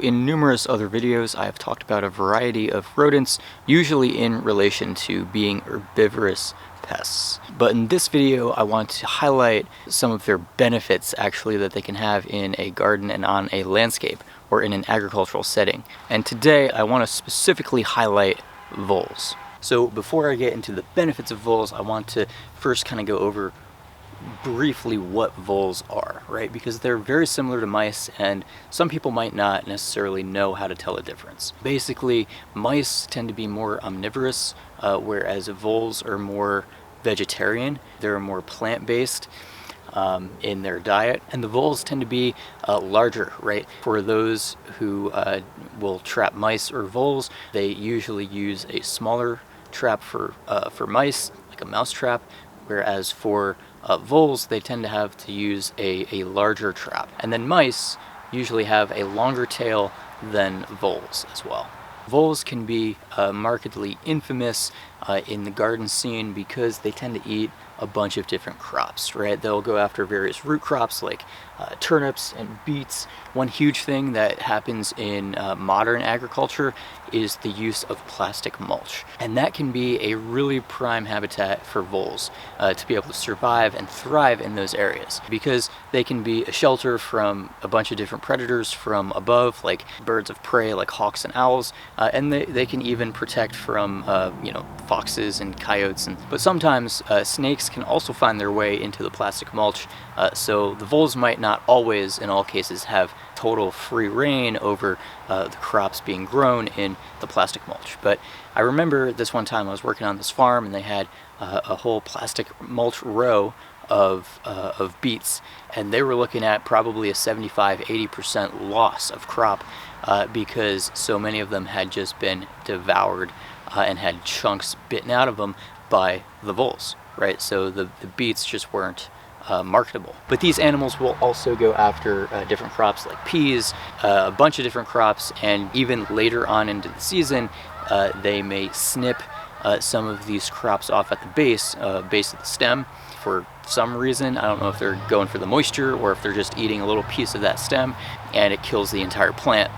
In numerous other videos, I have talked about a variety of rodents, usually in relation to being herbivorous pests. But in this video, I want to highlight some of their benefits actually that they can have in a garden and on a landscape or in an agricultural setting. And today, I want to specifically highlight voles. So before I get into the benefits of voles, I want to first kind of go over briefly what voles are, right? Because they're very similar to mice, and some people might not necessarily know how to tell the difference. Basically, mice tend to be more omnivorous, whereas voles are more vegetarian. They're more plant-based in their diet, and the voles tend to be larger, right? For those who will trap mice or voles, they usually use a smaller trap for mice, like a mouse trap, whereas for voles, they tend to have to use a larger trap. And then mice usually have a longer tail than voles as well. Voles can be markedly infamous in the garden scene because they tend to eat a bunch of different crops, right? They'll go after various root crops like turnips and beets. One huge thing that happens in modern agriculture is the use of plastic mulch. And that can be a really prime habitat for voles to be able to survive and thrive in those areas, because they can be a shelter from a bunch of different predators from above, like birds of prey like hawks and owls, and they can even protect from foxes and coyotes. But sometimes snakes can also find their way into the plastic mulch, so the voles might not always, in all cases, have total free reign over the crops being grown in the plastic mulch. But I remember this one time I was working on this farm, and they had a whole plastic mulch row of beets, and they were looking at probably a 75-80% loss of crop because so many of them had just been devoured and had chunks bitten out of them by the voles, right? So the beets just weren't marketable. But these animals will also go after different crops like peas, a bunch of different crops, and even later on into the season, they may snip some of these crops off at the base of the stem for some reason. I don't know if they're going for the moisture or if they're just eating a little piece of that stem, and it kills the entire plant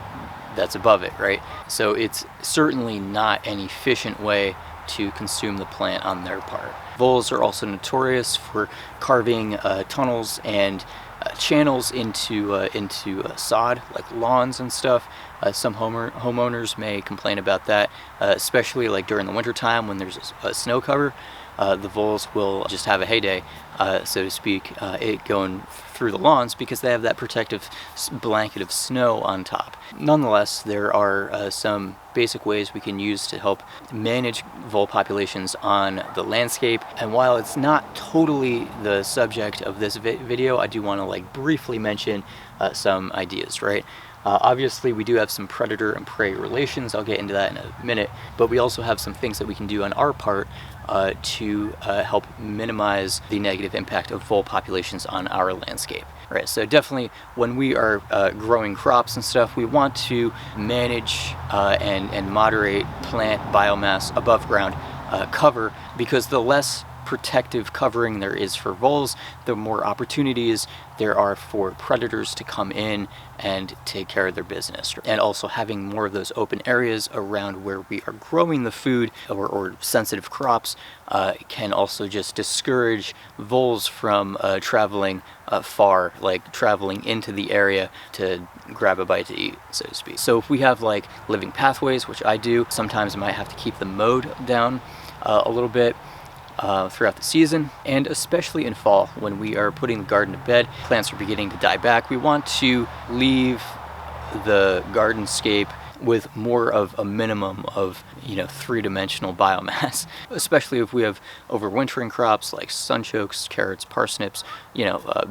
that's above it, right? So it's certainly not an efficient way to consume the plant on their part. Voles are also notorious for carving tunnels and channels into sod, like lawns and stuff. Some homeowners may complain about that, especially like during the winter time when there's a snow cover. The voles will just have a heyday, so to speak, it going through the lawns because they have that protective blanket of snow on top. Nonetheless, there are some basic ways we can use to help manage vole populations on the landscape. And while it's not totally the subject of this video, I do want to briefly mention some ideas, right? Obviously, we do have some predator and prey relations. I'll get into that in a minute. But we also have some things that we can do on our part to help minimize the negative impact of vole populations on our landscape. Right, so definitely when we are growing crops and stuff, we want to manage and moderate plant biomass above ground cover, because the less protective covering there is for voles, the more opportunities there are for predators to come in and take care of their business. And also having more of those open areas around where we are growing the food or sensitive crops can also just discourage voles from traveling far, like traveling into the area to grab a bite to eat, so to speak. So if we have living pathways, which I do, sometimes I might have to keep the mowed down a little bit throughout the season, and especially in fall when we are putting the garden to bed, plants are beginning to die back. We want to leave the gardenscape with more of a minimum of three-dimensional biomass, especially if we have overwintering crops like sunchokes, carrots, parsnips,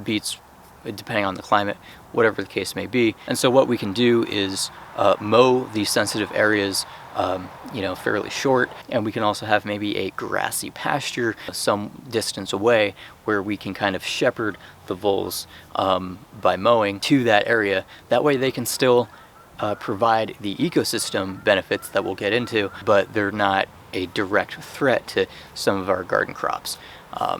beets, depending on the climate, whatever the case may be. And so what we can do is mow these sensitive areas fairly short, and we can also have maybe a grassy pasture some distance away where we can kind of shepherd the voles by mowing to that area. That way they can still provide the ecosystem benefits that we'll get into, but they're not a direct threat to some of our garden crops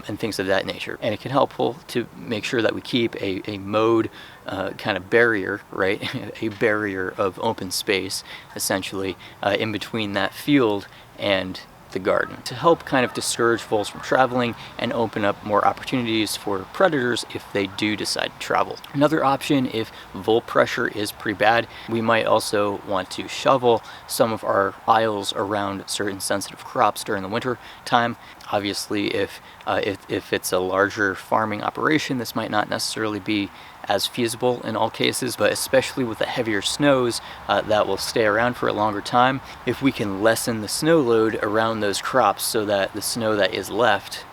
and things of that nature. And it can help to make sure that we keep a mowed kind of barrier, right? A barrier of open space, essentially, in between that field and the garden, to help kind of discourage voles from traveling and open up more opportunities for predators if they do decide to travel. Another option, if vole pressure is pretty bad, we might also want to shovel some of our aisles around certain sensitive crops during the winter time. Obviously, if it's a larger farming operation, this might not necessarily be as feasible in all cases, but especially with the heavier snows that will stay around for a longer time, if we can lessen the snow load around those crops so that the snow that is left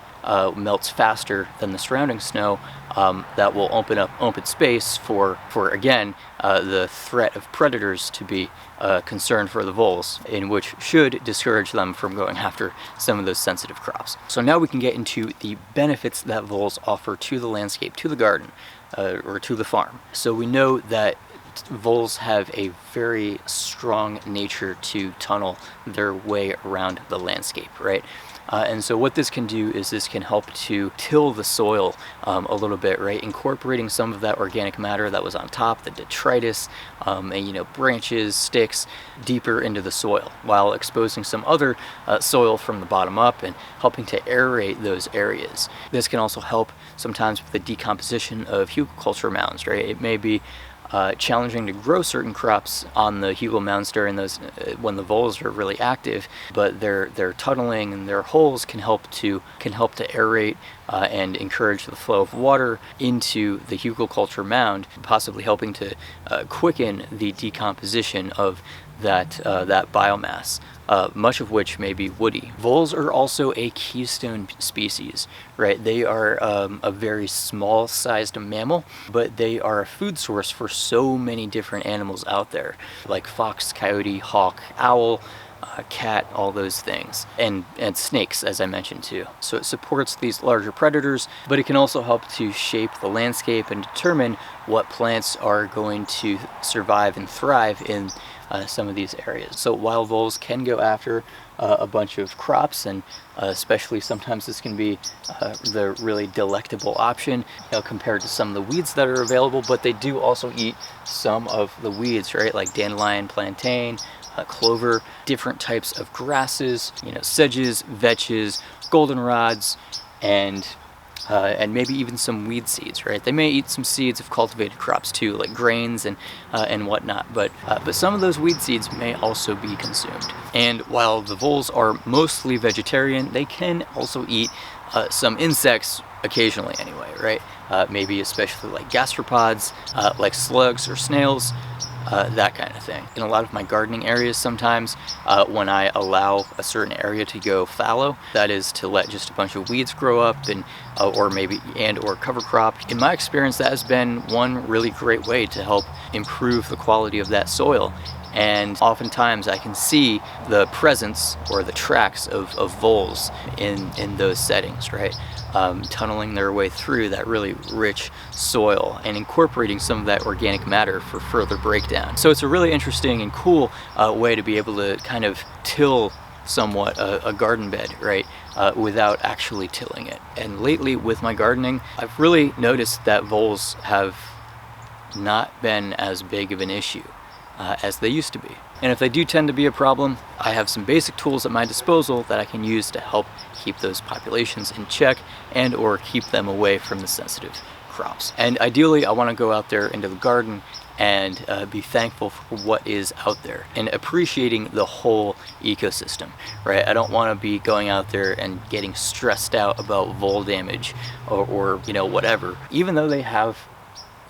melts faster than the surrounding snow, that will open up open space for again, the threat of predators to be concerned for the voles, in which should discourage them from going after some of those sensitive crops. So now we can get into the benefits that voles offer to the landscape, to the garden, or to the farm. So we know that voles have a very strong nature to tunnel their way around the landscape, right? And so what this can do is this can help to till the soil a little bit, right? Incorporating some of that organic matter that was on top, the detritus, and branches, sticks, deeper into the soil, while exposing some other soil from the bottom up and helping to aerate those areas. This can also help sometimes with the decomposition of hugelkultur mounds, right? It may be challenging to grow certain crops on the hugel mounds during those when the voles are really active, but their tunneling and their holes can help to aerate and encourage the flow of water into the hugelkultur mound, possibly helping to quicken the decomposition of that biomass, much of which may be woody. Voles are also a keystone species, right? They are a very small-sized mammal, but they are a food source for so many different animals out there, like fox, coyote, hawk, owl, cat, all those things, and snakes, as I mentioned too. So it supports these larger predators, but it can also help to shape the landscape and determine what plants are going to survive and thrive in some of these areas. So while voles can go after a bunch of crops, and especially sometimes this can be the really delectable option compared to some of the weeds that are available, but they do also eat some of the weeds, right? Like dandelion, plantain, clover, different types of grasses, sedges, vetches, goldenrods, and maybe even some weed seeds, right? They may eat some seeds of cultivated crops too, like grains and whatnot, but some of those weed seeds may also be consumed. And while the voles are mostly vegetarian, they can also eat some insects occasionally anyway, right? Maybe especially like gastropods, like slugs or snails, that kind of thing. In a lot of my gardening areas, sometimes when I allow a certain area to go fallow, that is to let just a bunch of weeds grow up and or cover crop, in my experience that has been one really great way to help improve the quality of that soil. And oftentimes I can see the presence or the tracks of voles in those settings, right? Tunneling their way through that really rich soil and incorporating some of that organic matter for further breakdown. So it's a really interesting and cool way to be able to kind of till somewhat a garden bed, right, without actually tilling it. And lately with my gardening, I've really noticed that voles have not been as big of an issue as they used to be. And if they do tend to be a problem, I have some basic tools at my disposal that I can use to help keep those populations in check and or keep them away from the sensitive crops. And ideally, I want to go out there into the garden and be thankful for what is out there and appreciating the whole ecosystem, right? I don't want to be going out there and getting stressed out about vole damage or whatever, even though they have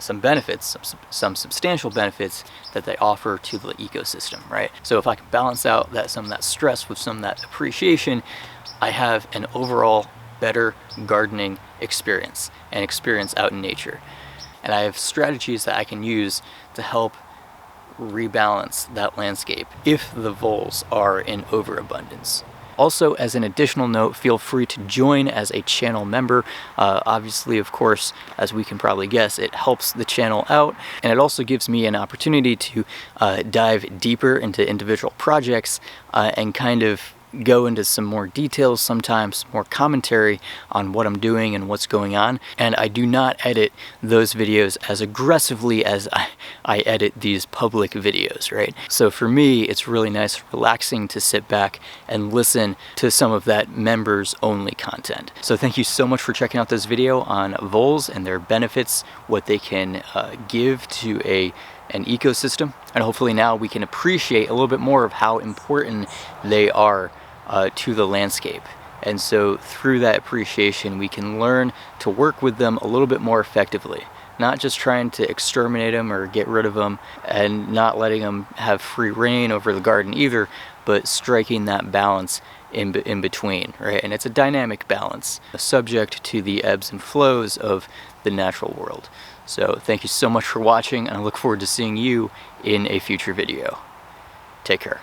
some benefits, some substantial benefits that they offer to the ecosystem, right? So if I can balance out some of that stress with some of that appreciation, I have an overall better gardening experience and experience out in nature. And I have strategies that I can use to help rebalance that landscape if the voles are in overabundance. Also, as an additional note, feel free to join as a channel member. Obviously, of course, as we can probably guess, it helps the channel out, and it also gives me an opportunity to dive deeper into individual projects and kind of go into some more details, sometimes more commentary on what I'm doing and what's going on. And I do not edit those videos as aggressively as I edit these public videos, right? So for me, it's really nice, relaxing to sit back and listen to some of that members only content. So thank you so much for checking out this video on voles and their benefits, what they can give to an ecosystem, and hopefully now we can appreciate a little bit more of how important they are to the landscape. And so through that appreciation, we can learn to work with them a little bit more effectively, not just trying to exterminate them or get rid of them and not letting them have free reign over the garden either, but striking that balance in between, right? And it's a dynamic balance, subject to the ebbs and flows of the natural world. So thank you so much for watching, and I look forward to seeing you in a future video. Take care.